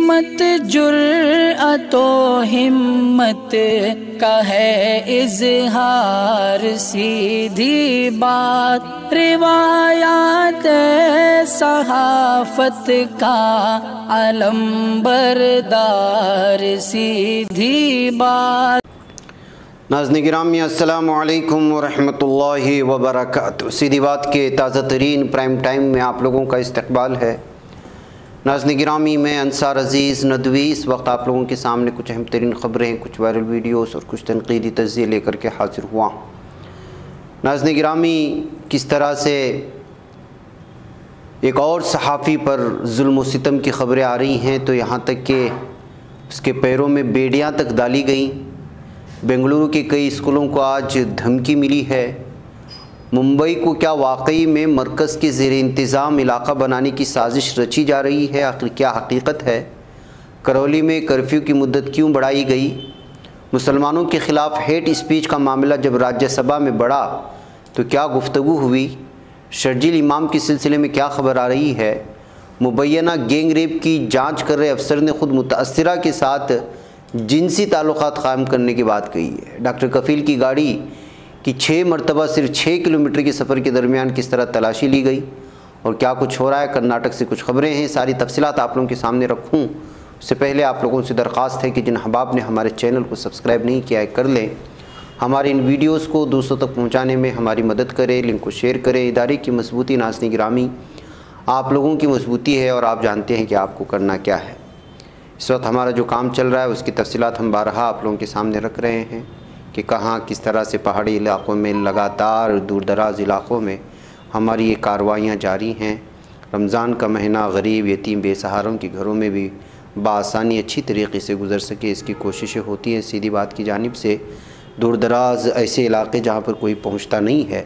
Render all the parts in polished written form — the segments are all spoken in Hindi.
सीमत जुर्अतो हिम्मत का है इज़हार, सीधी बात रिवायात सहाफत का अलम बरदार, सीधी बात। नाज़रीन गिरामी अस्सलामु अलैकुम वरहमतुल्लाहि वबरकातुहू। सीधी बात के ताज़ा तरीन प्राइम टाइम में आप लोगों का इस्तकबाल है। नाज़रीन गिरामी, मैं अंसार अज़ीज़ नदवी इस वक्त आप लोगों के सामने कुछ अहम तरीन ख़बरें, कुछ वायरल वीडियोस और कुछ तनक़ीदी तज़्ज़िये लेकर के हाज़िर हुआ। नाज़रीन गिरामी, किस तरह से एक और सहाफ़ी पर जुल्म व सितम की ख़बरें आ रही हैं, तो यहाँ तक कि उसके पैरों में बेड़ियाँ तक डाली गई। बेंगलुरु के कई स्कूलों को आज धमकी मिली है। मुंबई को क्या वाकई में मरकज़ के ज़ेर इंतज़ाम इलाका बनाने की साजिश रची जा रही है? आखिर क्या हकीकत है? करौली में कर्फ्यू की मुद्दत क्यों बढ़ाई गई? मुसलमानों के ख़िलाफ़ हेट स्पीच का मामला जब राज्यसभा में बढ़ा तो क्या गुफ्तगू हुई? शर्जील इमाम के सिलसिले में क्या ख़बर आ रही है? मुबैना गैंग रेप की जाँच कर रहे अफसर ने ख़ुद मुतासिरा के साथ जिनसी ताल्लुक़ात क़ायम करने की बात कही है। डॉक्टर कफ़ील की गाड़ी की 6 मरतबा सिर्फ 6 किलोमीटर के सफ़र के दरमियान किस तरह तलाशी ली गई और क्या कुछ हो रहा है? कर्नाटक से कुछ ख़बरें हैं, सारी तफसीलात आप लोगों के सामने रखूँ उससे पहले आप लोगों से दरख्वास्त है कि जिन अहबाब ने हमारे चैनल को सब्सक्राइब नहीं किया है कर लें। हमारे इन वीडियोज़ को दूसरों तक पहुँचाने में हमारी मदद करें, लिंक को शेयर करें। इदारे की मजबूती नाज़रीन गिरामी आप लोगों की मजबूती है और आप जानते हैं कि आपको करना क्या है। इस वक्त हमारा जो काम चल रहा है उसकी तफसीलात हम बारहा आप लोगों के सामने रख रहे हैं कि कहाँ किस तरह से पहाड़ी इलाक़ों में लगातार दूर दराज इलाक़ों में हमारी ये कार्रवाइयाँ जारी हैं। रमज़ान का महीना गरीब यतीम बेसहारों के घरों में भी बआसानी अच्छी तरीके से गुजर सके, इसकी कोशिशें होती हैं। सीधी बात की जानिब से दूर दराज ऐसे इलाक़े जहाँ पर कोई पहुँचता नहीं है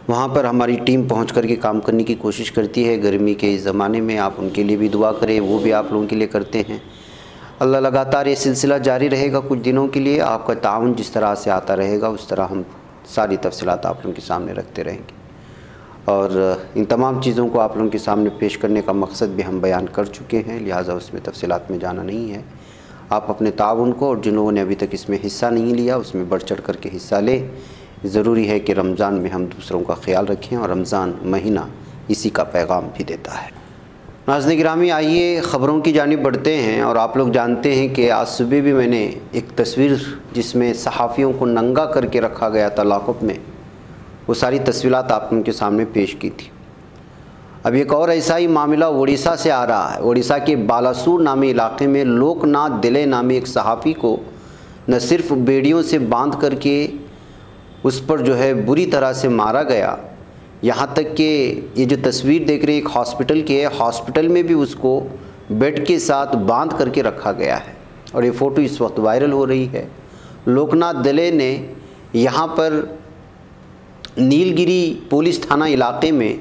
वहाँ पर हमारी टीम पहुँच कर के काम करने की कोशिश करती है। गर्मी के इस ज़माने में आप उनके लिए भी दुआ करें, वो भी आप लोगों के लिए करते हैं। अल्लाह लगातार ये सिलसिला जारी रहेगा कुछ दिनों के लिए। आपका ताउन जिस तरह से आता रहेगा उस तरह हम सारी तफसीलात आप लोगों के सामने रखते रहेंगे और इन तमाम चीज़ों को आप लोगों के सामने पेश करने का मकसद भी हम बयान कर चुके हैं, लिहाजा उसमें तफसीलात में जाना नहीं है। आप अपने ताउन को और जिन लोगों ने अभी तक इसमें हिस्सा नहीं लिया उसमें बढ़ चढ़ कर के हिस्सा लें। ज़रूरी है कि रमज़ान में हम दूसरों का ख्याल रखें और रमज़ान महीना इसी का पैगाम भी देता है। नाज़रीन गिरामी, आइए ख़बरों की जानिब बढ़ते हैं। और आप लोग जानते हैं कि आज सुबह भी मैंने एक तस्वीर जिसमें सहाफ़ियों को नंगा करके रखा गया था लाकअप में, वो सारी तस्वीरात आप उनके सामने पेश की थी। अब एक और ऐसा ही मामला उड़ीसा से आ रहा है। उड़ीसा के बालासूर नामी इलाक़े में लोकनाथ दिले नामी एक सहाफ़ी को न सिर्फ बेड़ियों से बांध करके उस पर जो है बुरी तरह से मारा गया, यहाँ तक कि ये जो तस्वीर देख रहे हैं एक हॉस्पिटल की है, हॉस्पिटल में भी उसको बेड के साथ बांध करके रखा गया है और ये फ़ोटो इस वक्त वायरल हो रही है। लोकनाथ दिले ने यहाँ पर नीलगिरी पुलिस थाना इलाके में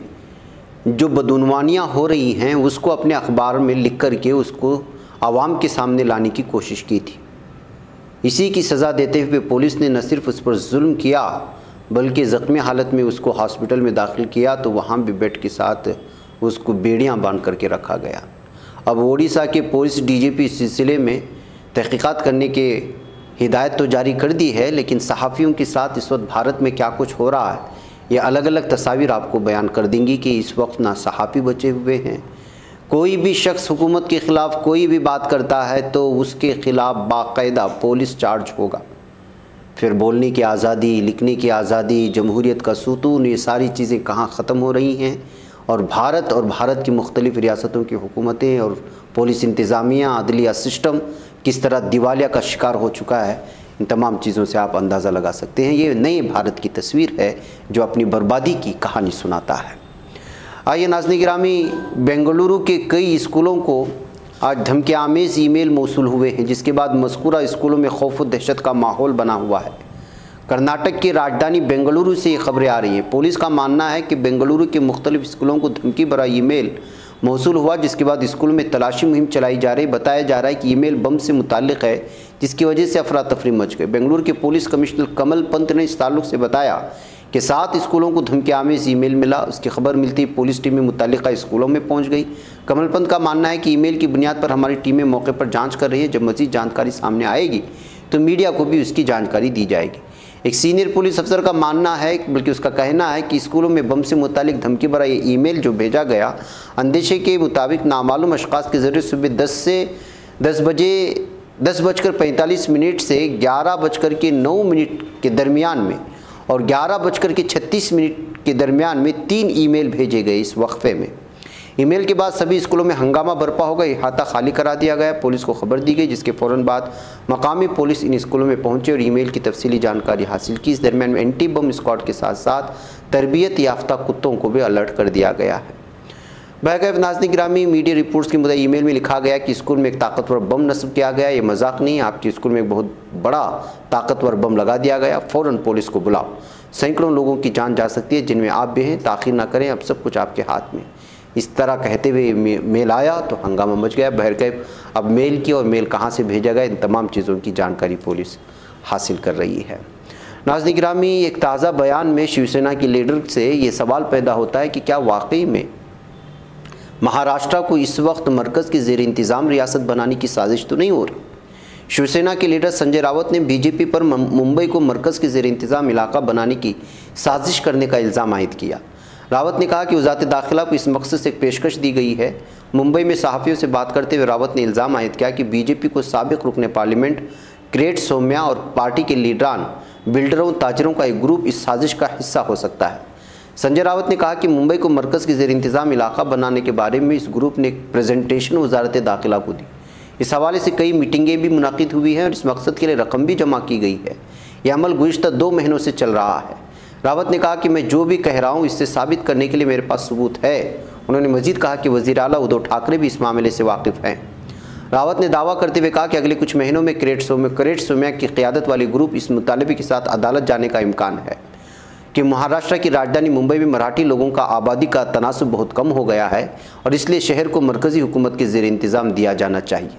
जो बदउनवानियाँ हो रही हैं उसको अपने अखबार में लिख करके उसको आवाम के सामने लाने की कोशिश की थी। इसी की सज़ा देते हुए पुलिस ने न सिर्फ उस पर जुल्म किया बल्कि ज़ख्मी हालत में उसको हॉस्पिटल में दाखिल किया तो वहाँ भी बेड के साथ उसको बेड़ियाँ बांध करके रखा गया। अब ओडिशा के पुलिस डीजीपी इस सिलसिले में तहकीकात करने के हिदायत तो जारी कर दी है, लेकिन सहाफ़ियों के साथ इस वक्त भारत में क्या कुछ हो रहा है ये अलग अलग तस्वीर आपको बयान कर देंगी कि इस वक्त ना सहाफ़ी बचे हुए हैं। कोई भी शख्स हुकूमत के ख़िलाफ़ कोई भी बात करता है तो उसके ख़िलाफ़ बाकायदा पुलिस चार्ज होगा। फिर बोलने की आज़ादी, लिखने की आज़ादी, जमहूरियत का सुतून, ये सारी चीज़ें कहाँ ख़त्म हो रही हैं और भारत की मुख्तलिफ़ रियासतों की हुकूमतें और पुलिस इंतज़ामिया, अदलिया सिस्टम किस तरह दिवालिया का शिकार हो चुका है, इन तमाम चीज़ों से आप अंदाज़ा लगा सकते हैं। ये नए भारत की तस्वीर है जो अपनी बर्बादी की कहानी सुनाता है। आइए नाज़रीन गिरामी, बेंगलुरु के कई स्कूलों को आज धमकी आमेज़ ईमेल मौसूल हुए हैं जिसके बाद मज़कूरा स्कूलों में खौफ व दहशत का माहौल बना हुआ है। कर्नाटक की राजधानी बेंगलुरु से ये खबरें आ रही हैं। पुलिस का मानना है कि बेंगलुरु के मुख्तलिफ स्कूलों को धमकी भरा ईमेल मौसूल हुआ जिसके बाद स्कूल में तलाशी मुहिम चलाई जा रही। बताया जा रहा है कि ईमेल बम से मुताल्लिक़ है जिसकी वजह से अफरा तफरी मच गई। बेंगलुरु के पुलिस कमिश्नर कमल पंत ने इस ताल्लुक़ से बताया कि 7 स्कूलों को धमकी-आमेज ईमेल मिला। उसकी खबर मिलती पुलिस टीमें मुतल्लिका स्कूलों में पहुंच गई। कमल पंत का मानना है कि ईमेल की बुनियाद पर हमारी टीमें मौके पर जांच कर रही है। जब मज़ीद जानकारी सामने आएगी तो मीडिया को भी उसकी जानकारी दी जाएगी। एक सीनियर पुलिस अफसर का मानना है, बल्कि उसका कहना है कि स्कूलों में बम से मुतालिक धमकी भरा ये ईमेल जो भेजा गया, अंदेशे के मुताबिक नामालूम अशखास के ज़रिए सुबह 10:45 से 11:09 के दरमियान में और 11:36 के दरमियान में 3 ईमेल भेजे गए। इस वक्फे में ईमेल के बाद सभी स्कूलों में हंगामा बरपा हो गया। अहाता खाली करा दिया गया। पुलिस को खबर दी गई, जिसके फ़ौरन बाद मकामी पुलिस इन स्कूलों में पहुंची और ईमेल की तफसीली जानकारी हासिल की। इस दरमियान में एंटी बम स्क्वाड के साथ साथ तरबियत याफ्ता कुत्तों को भी अलर्ट कर दिया गया है। बहरकैफ नाज़रीन गिरामी, मीडिया रिपोर्ट्स के मुताबिक ईमेल में लिखा गया कि स्कूल में एक ताकतवर बम नस्ब किया गया। ये मजाक नहीं है, आपके स्कूल में एक बहुत बड़ा ताकतवर बम लगा दिया गया, फ़ौरन पुलिस को बुलाओ। सैकड़ों लोगों की जान जा सकती है, जिनमें आप भी हैं। ताख़ीर ना करें, अब सब कुछ आपके हाथ में। इस तरह कहते हुए मेल आया तो हंगामा मच गया। बहरकैफ अब मेल की और मेल कहाँ से भेजा गया, इन तमाम चीज़ों की जानकारी पुलिस हासिल कर रही है। नाज़रीन गिरामी, एक ताज़ा बयान में शिवसेना की लीडर से ये सवाल पैदा होता है कि क्या वाकई में महाराष्ट्र को इस वक्त मरकज़ के ज़ेर इंतज़ाम रियासत बनाने की साजिश तो नहीं हो रही। शिवसेना के लीडर संजय रावत ने बीजेपी पर मुंबई को मरकज़ के ज़ेर इंतज़ाम इलाका बनाने की साजिश करने का इल्ज़ाम आयद किया। रावत ने कहा कि वज़ारत दाखिला को इस मकसद से एक पेशकश दी गई है। मुंबई में सहाफ़ियों से बात करते हुए रावत ने इल्ज़ाम आयद किया कि बीजेपी को साबिक़ रुकने पार्लियामेंट क्रेट सोम्या और पार्टी के लीडरान, बिल्डरों, ताजरों का एक ग्रुप इस साजिश का हिस्सा हो सकता है। संजय रावत ने कहा कि मुंबई को मरकज़ के ज़ेर इंतज़ाम इलाका बनाने के बारे में इस ग्रुप ने एक प्रेजेंटेशन वज़ारत दाखिला को दी। इस हवाले से कई मीटिंगें भी मुनाकिद हुई हैं और इस मकसद के लिए रकम भी जमा की गई है। यह अमल गुज़िश्ता 2 महीनों से चल रहा है। रावत ने कहा कि मैं जो भी कह रहा हूँ इससे साबित करने के लिए मेरे पास सबूत है। उन्होंने मजीद कहा कि वज़ीर आला उद्धव ठाकरे भी इस मामले से वाकिफ़ हैं। रावत ने दावा करते हुए कहा कि अगले कुछ महीनों में क्रेट सोम्या की क़ियादत वाली ग्रुप इस मुतालबे के साथ अदालत जाने का इम्कान है कि महाराष्ट्र की राजधानी मुंबई में मराठी लोगों का आबादी का तनासुब बहुत कम हो गया है और इसलिए शहर को मरकज़ी हुकूमत के ज़ेर इंतज़ाम दिया जाना चाहिए।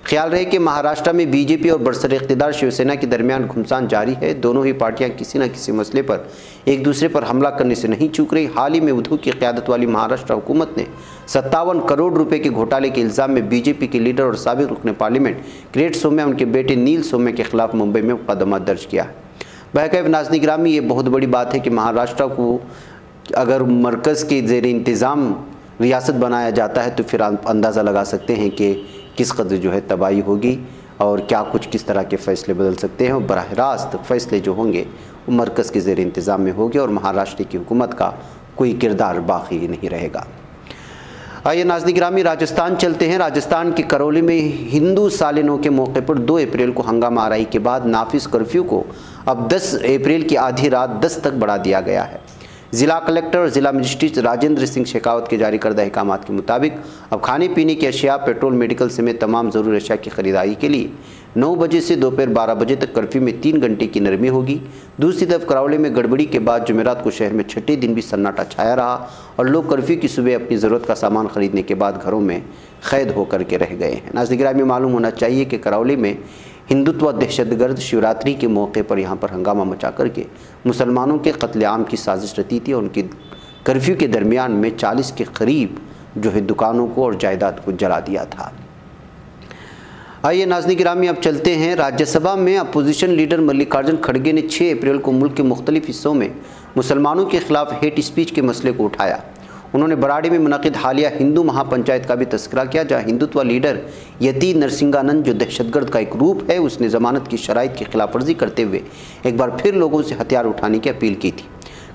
ख्याल रहे कि महाराष्ट्र में बीजेपी और बरसर इक़्तिदार शिवसेना के दरमियान घुमसान जारी है। दोनों ही पार्टियां किसी न किसी मसले पर एक दूसरे पर हमला करने से नहीं चूक रही। हाल ही में उद्धव की क़ियादत वाली महाराष्ट्र हुकूमत ने 57 करोड़ रुपए के घोटाले के इल्ज़ाम में बीजेपी के लीडर और साबिक़ रुकने पार्लियामेंट क्रेट सोम्या, उनके बेटे नील सोम्या के खिलाफ मुंबई में मुकदमा दर्ज किया है। बहरकैफ नाज़रीन गिरामी, ये बहुत बड़ी बात है कि महाराष्ट्र को अगर मरकज़ के ज़ेर इंतज़ाम रियासत बनाया जाता है तो फिर अंदाज़ा लगा सकते हैं कि किस कदर जो है तबाही होगी और क्या कुछ किस तरह के फ़ैसले बदल सकते हैं। और बराह रास्त फ़ैसले जो होंगे वो मरकज़ के ज़ेर इंतज़ाम में होंगे और महाराष्ट्र की हुकूमत का कोई किरदार बाकी नहीं रहेगा। आइए नाज़रीन गिरामी, राजस्थान चलते हैं। राजस्थान के करौली में हिंदू सालिनों के मौके पर 2 अप्रैल को हंगामा आराई के बाद नाफिज कर्फ्यू को अब 10 अप्रैल की आधी रात 10 तक बढ़ा दिया गया है। ज़िला कलेक्टर और ज़िला मजिस्ट्रेट राजेंद्र सिंह शेखावत के जारी करदा अहकामात के मुताबिक अब खाने पीने की अशिया, पेट्रोल, मेडिकल समेत तमाम ज़रूरी अशिया की ख़रीदारी के लिए 9 बजे से दोपहर 12 बजे तक कर्फ्यू में 3 घंटे की नरमी होगी। दूसरी तरफ करौली में गड़बड़ी के बाद जुमेरात को शहर में छठे दिन भी सन्नाटा छाया रहा और लोग कर्फ्यू की सुबह अपनी ज़रूरत का सामान ख़रीदने के बाद घरों में क़ैद होकर के रह गए हैं। नाज़रीन गिरामी, मालूम होना चाहिए कि करौली में हिंदुत्व दहशतगर्द शिवरात्रि के मौके पर यहाँ पर हंगामा मचा करके मुसलमानों के कत्लेआम की साजिश रची थी और उनकी कर्फ्यू के दरमियान में 40 के करीब जो है दुकानों को और जायदाद को जला दिया था। आइए नाज़रीन गिरामी, अब चलते हैं। राज्यसभा में अपोजिशन लीडर मल्लिकार्जुन खड़गे ने 6 अप्रैल को मुल्क के मुख्तलिफ हिस्सों में मुसलमानों के खिलाफ हेट स्पीच के मसले को उठाया। उन्होंने बराड़ी में मुनक़िद हालिया हिंदू महापंचायत का भी तस्करा किया, जहाँ हिंदुत्व लीडर यती नरसिंगानंद, जो दहशतगर्द का एक रूप है, उसने ज़मानत की शराइत की खिलाफ वर्जी करते हुए एक बार फिर लोगों से हथियार उठाने की अपील की थी।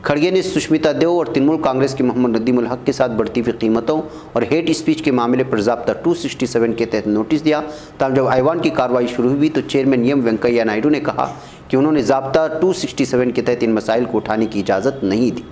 खड़गे ने सुष्मिता देव और तृणमूल कांग्रेस के मोहम्मद नदीमुल हक के साथ बढ़ती हुई कीमतों और हेट स्पीच के मामले पर ज़ाब्ता 267 के तहत नोटिस दिया। तब जब ऐवान की कार्रवाई शुरू हुई तो चेयरमैन एम वेंकैया नायडू ने कहा कि उन्होंने ज़ाब्ता 267 के तहत इन मसाइल को उठाने की इजाज़त नहीं दी।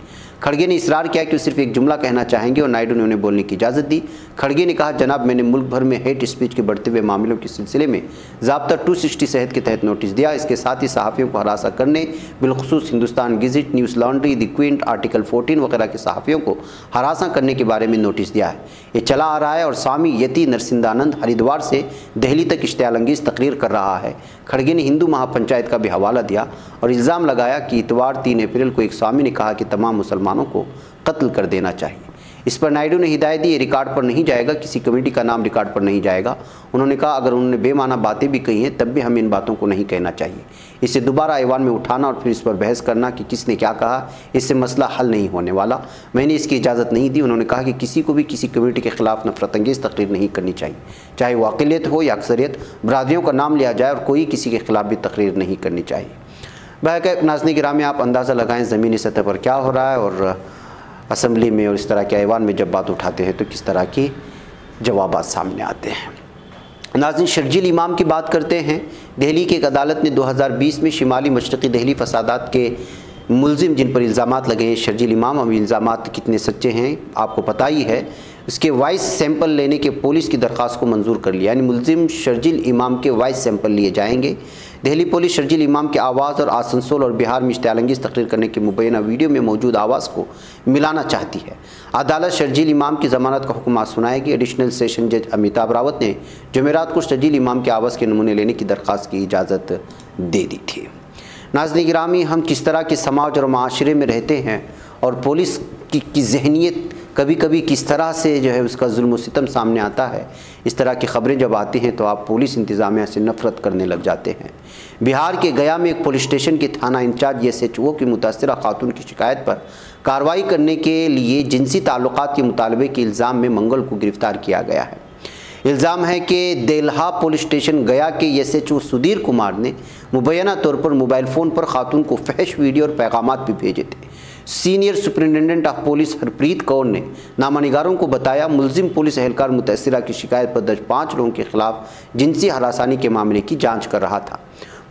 खड़गे ने इसरार किया कि वो सिर्फ एक जुमला कहना चाहेंगे और नायडू ने उन्हें बोलने की इजाज़त दी। खड़गे ने कहा, जनाब, मैंने मुल्क भर में हेट स्पीच के बढ़ते हुए मामलों के सिलसिले में ज़ाब्ता 260 सेहत के तहत नोटिस दिया। इसके साथ ही सहाफ़ियों को हरासा करने, बिलखुसूस Hindustan gazette, Newslaundry, the Quint, article 14 वगैरह के सहाफ़ियों को हरासा करने के बारे में नोटिस दिया है। ये चला आ रहा है और स्वामी यति नरसिंहानंद हरिद्वार से दिल्ली तक इश्तियालंगेज़ तकरीर कर रहा है। खड़गे ने हिंदू महापंचायत का भी हवाला दिया और इल्ज़ाम लगाया कि इतवार 3 अप्रैल को एक स्वामी ने कहा कि तमाम मुसलमानों को कत्ल कर देना चाहिए। इस पर नायडू ने हिदायत दी, ये रिकॉर्ड पर नहीं जाएगा, किसी कमेटी का नाम रिकॉर्ड पर नहीं जाएगा। उन्होंने कहा, अगर उन्होंने बेमाना बातें भी कही हैं तब भी हमें इन बातों को नहीं कहना चाहिए। इसे दोबारा ऐवान में उठाना और फिर इस पर बहस करना कि किसने क्या कहा, इससे मसला हल नहीं होने वाला। मैंने इसकी इजाज़त नहीं दी। उन्होंने कहा कि किसी को भी किसी कमेटी के खिलाफ नफरतंगेज़ तकरीर नहीं करनी चाहिए, चाहे वो अक़लियत हो या अक्सरियत। बरादरियों का नाम लिया जाए और कोई किसी के खिलाफ भी तकरीर नहीं करनी चाहिए। बहरकैफ नाज़रीन गिरामी, आप अंदाज़ा लगाएं ज़मीनी सतह पर क्या हो रहा है और असम्बली में और इस तरह के ऐवान में जब बात उठाते हैं तो किस तरह की जवाबात सामने आते हैं। नाज़रीन, शर्जील इमाम की बात करते हैं। दिल्ली की एक अदालत ने 2020 में शिमाली मशरक़ी दिल्ली फसादात के मुलजिम जिन पर इल्ज़ामात लगे हैं शर्जील इमाम, अब इल्ज़ामात कितने सच्चे हैं आपको पता ही है। उसके वॉइस सैंपल लेने के पुलिस की दरख्वास्त को मंजूर कर लिया, यानी मुलजिम शर्जील इमाम के वॉइस सैंपल लिए जाएंगे। दिल्ली पुलिस शर्जील इमाम के आवाज़ और आसनसोल और बिहार में इश्तियालंगेज़ तकरीर करने के मुबैना वीडियो में मौजूद आवाज़ को मिलाना चाहती है। अदालत शर्जील इमाम की ज़मानत का हुक्म आज सुनाएगी। एडिशनल सेशन जज अमिताभ रावत ने जुमेरात को शर्जील इमाम के आवाज़ के नमूने लेने की दरख्वास्त की इजाज़त दे दी थी। नाज़रीन गिरामी, हम किस तरह के समाज और माशरे में रहते हैं और पुलिस की जहनीत कभी कभी किस तरह से जो है उसका जुल्म सितम सामने आता है, इस तरह की ख़बरें जब आती हैं तो आप पुलिस इंतज़ामिया से नफ़रत करने लग जाते हैं। बिहार के गया में एक पुलिस स्टेशन के थाना इंचार्ज SHO की मुतासिरा खातून की शिकायत पर कार्रवाई करने के लिए जिनसी ताल्लुकात के मुतालबे के इल्ज़ाम में मंगल को गिरफ़्तार किया गया है। इल्ज़ाम है कि देल्हा पुलिस स्टेशन गया के SHO सुधीर कुमार ने मुबैना तौर पर मोबाइल फ़ोन पर खातून को फहश वीडियो और पैगामात भी भेजे थे। Senior superintendent of police Harpreet Kaur ने नामानिगारों को बताया, मुलजिम पुलिस एहलकार मुतासिरा की शिकायत पर दर्ज 5 लोगों के खिलाफ जिनसी हरासानी के मामले की जांच कर रहा था।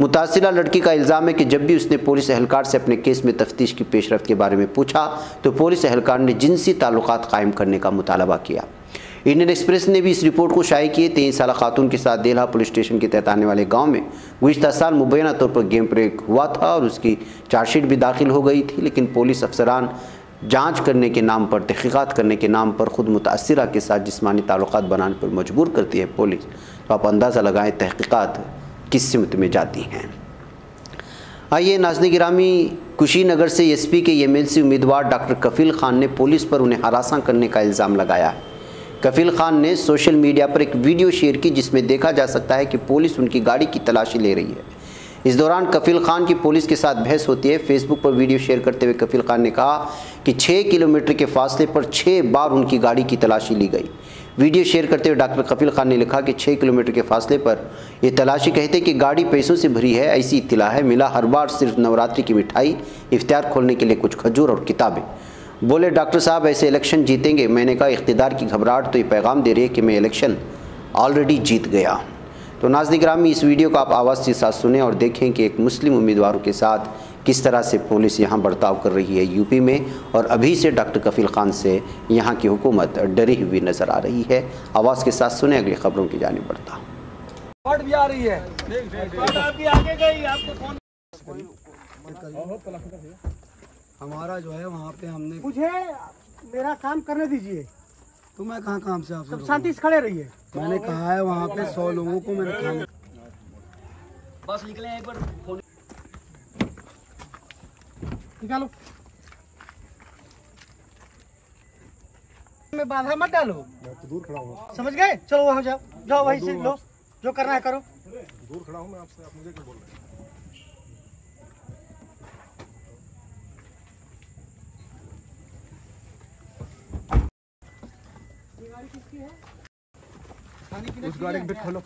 मुतासिरा लड़की का इल्ज़ाम है कि जब भी उसने पुलिस एहलकार से अपने केस में तफ्तीश की पेशरफ्त के बारे में पूछा तो पुलिस एहलकार ने जिनसी ताल्लुकात कायम करने का मुतालबा किया। इंडियन एक्सप्रेस ने भी इस रिपोर्ट को शाये किए। 23 साल खातून के साथ देल्हा पुलिस स्टेशन के तहत आने वाले गांव में गुज़िश्ता साल मुबैना तौर पर गेम ब्रेक हुआ था और उसकी चार्जशीट भी दाखिल हो गई थी, लेकिन पुलिस अफसरान जांच करने के नाम पर, तहक़ीक़ात करने के नाम पर ख़ुद मुतासिरा के साथ जिस्मानी ताल्लुकात बनाने पर मजबूर करती है पुलिस। तो आप अंदाज़ा लगाएँ तहक़ीक़ात किस सिमत में जाती हैं। आइए नाज़रीन गिरामी, कुशीनगर से SP के MLC उम्मीदवार डॉक्टर कफ़ील खान ने पुलिस पर उन्हें हरासा करने का इल्ज़ाम लगाया है। कफ़ील खान ने सोशल मीडिया पर एक वीडियो शेयर की जिसमें देखा जा सकता है कि पुलिस उनकी गाड़ी की तलाशी ले रही है। इस दौरान कफ़ील खान की पुलिस के साथ बहस होती है। फेसबुक पर वीडियो शेयर करते हुए कफ़ील खान ने कहा कि 6 किलोमीटर के फासले पर 6 बार उनकी गाड़ी की तलाशी ली गई। वीडियो शेयर करते हुए डॉक्टर कफ़ील खान ने लिखा कि 6 किलोमीटर के फासले पर ये तलाशी कहते कि गाड़ी पैसों से भरी है, ऐसी इत्तला है। मिला हर बार सिर्फ नवरात्रि की मिठाई, इफ्तार खोलने के लिए कुछ खजूर और किताबें। बोले, डॉक्टर साहब ऐसे इलेक्शन जीतेंगे? मैंने कहा, इख्तिदार की घबराहट तो ये पैगाम दे रही है कि मैं इलेक्शन ऑलरेडी जीत गया। तो नाज़रीन गिरामी, इस वीडियो को आप आवाज़ के साथ सुने और देखें कि एक मुस्लिम उम्मीदवारों के साथ किस तरह से पुलिस यहाँ बर्ताव कर रही है यूपी में, और अभी से डॉक्टर कफ़ील खान से यहाँ की हुकूमत डरी हुई नज़र आ रही है। आवाज़ के साथ सुने, अगली खबरों की जानिब बढ़ता हूँ। भी आ रही है, आगे गई, आपको हमारा जो है वहाँ पे हमने मुझे मेरा काम करने दीजिए। तो मैं कहाँ काम से आपसे शांति से खड़े रहिए। मैंने कहा है वहाँ पे 100 लोगों को मैंने काम। बस निकले एक बार फोन निकालो, में बाधा मत डालो। तो दूर खड़ा हूँ, समझ गए? चलो वहाँ जाओ, जाओ वहीं से लो, जो करना है करो। दूर खड़ा हूँ मैं आपसे, आप मुझे क्यों बोल रहे हैं? उस गाड़ी में खोलो।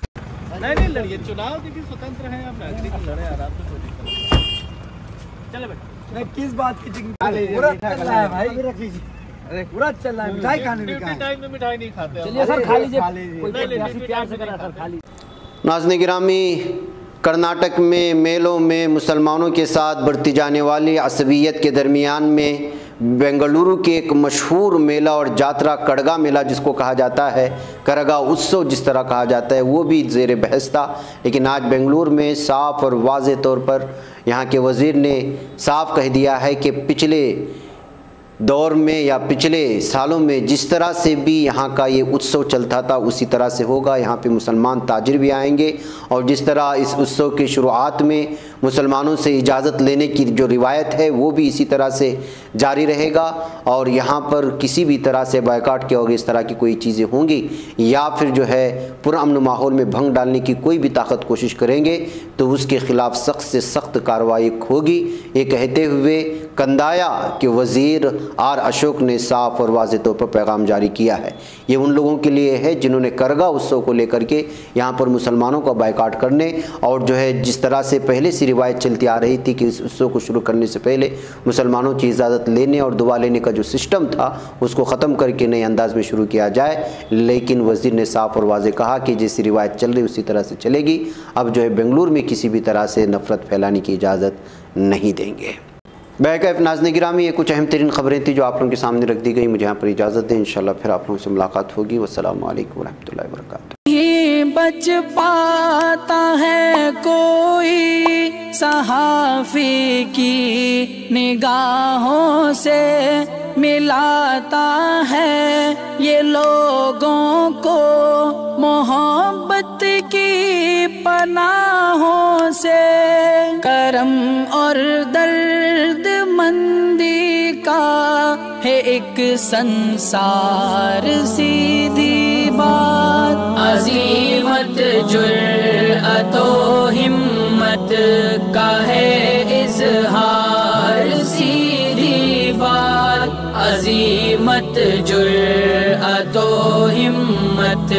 नहीं लड़िए, चुनाव देखिए स्वतंत्र है, आप नागरिक लड़े आराम से, कोई दिक्कत नहीं। चले बेटा, नहीं किस बात की चिंता पूरा चल रहा है भाई, रख लीजिए, पूरा चल रहा है। मिठाई खाने में ड्यूटी टाइम में मिठाई नहीं खाते। चलिए सर, खा लीजिए, प्यार से करा सर, खा लीजिए। नाज़रीन गिरामी, कर्नाटक में मेलों में मुसलमानों के साथ बरती जाने वाली असबियत के दरमियान में बेंगलुरु के एक मशहूर मेला और जात्रा करगा मेला जिसको कहा जाता है, करगा उत्सव जिस तरह कहा जाता है, वो भी ज़ेर बहस था। लेकिन आज बेंगलुरु में साफ़ और वाज़े तौर पर यहाँ के वज़ीर ने साफ कह दिया है कि पिछले दौर में या पिछले सालों में जिस तरह से भी यहाँ का ये उत्सव चलता था उसी तरह से होगा। यहाँ पे मुसलमान ताजिर भी आएंगे और जिस तरह इस उत्सव की शुरुआत में मुसलमानों से इजाज़त लेने की जो रिवायत है वो भी इसी तरह से जारी रहेगा। और यहाँ पर किसी भी तरह से बायकाट के और इस तरह की कोई चीज़ें होंगी या फिर जो है पुरअमन माहौल में भंग डालने की कोई भी ताकत कोशिश करेंगे तो उसके ख़िलाफ़ सख्त से सख्त कार्रवाई होगी। ये कहते हुए कंदाया के वज़ीर आर अशोक ने साफ और वाज़ेह तौर पर पैगाम जारी किया है। ये उन लोगों के लिए है जिन्होंने करगा उत्सव को लेकर के यहाँ पर मुसलमानों का बायकाट करने और जो है जिस तरह से पहले से रिवायत चलती आ रही थी कि इस उत्सव को शुरू करने से पहले मुसलमानों की इजाज़त लेने और दुआ लेने का जो सिस्टम था उसको ख़त्म करके नए अंदाज में शुरू किया जाए। लेकिन वज़ीर ने साफ और वाज़ेह कहा कि जैसी रिवायत चल रही उसी तरह से चलेगी। अब जो है बेंगलुरु में किसी भी तरह से नफ़रत फैलाने की इजाज़त नहीं देंगे। बैकअप नाज़रीन गिरामी, ये कुछ अहम तरीन खबरें थी जो आप लोगों के सामने रख दी गई। मुझे यहाँ पर इजाज़त दें, इंशाल्लाह फिर आप लोगों से मुलाकात होगी। वस्सलामु अलैकुम वरहमतुल्लाहि वबरकातुहू। ये बच पाता है कोई सहाफ़ी की निगाहों से मिलाता है ये लोगों को मोहब्बत की पनाहों से। करम और दर्द मंदी का है एक संसार सीधी बात। अज़ीमत जुर्अतो हिम्मत का है इज़हार सीधी बात। अज़ीमत जुर्अतो हिम्मत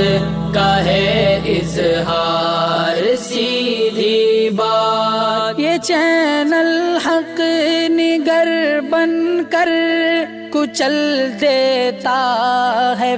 का है इज़हार सीधी बात। ये चैनल हक निगर बनकर कुचल देता है।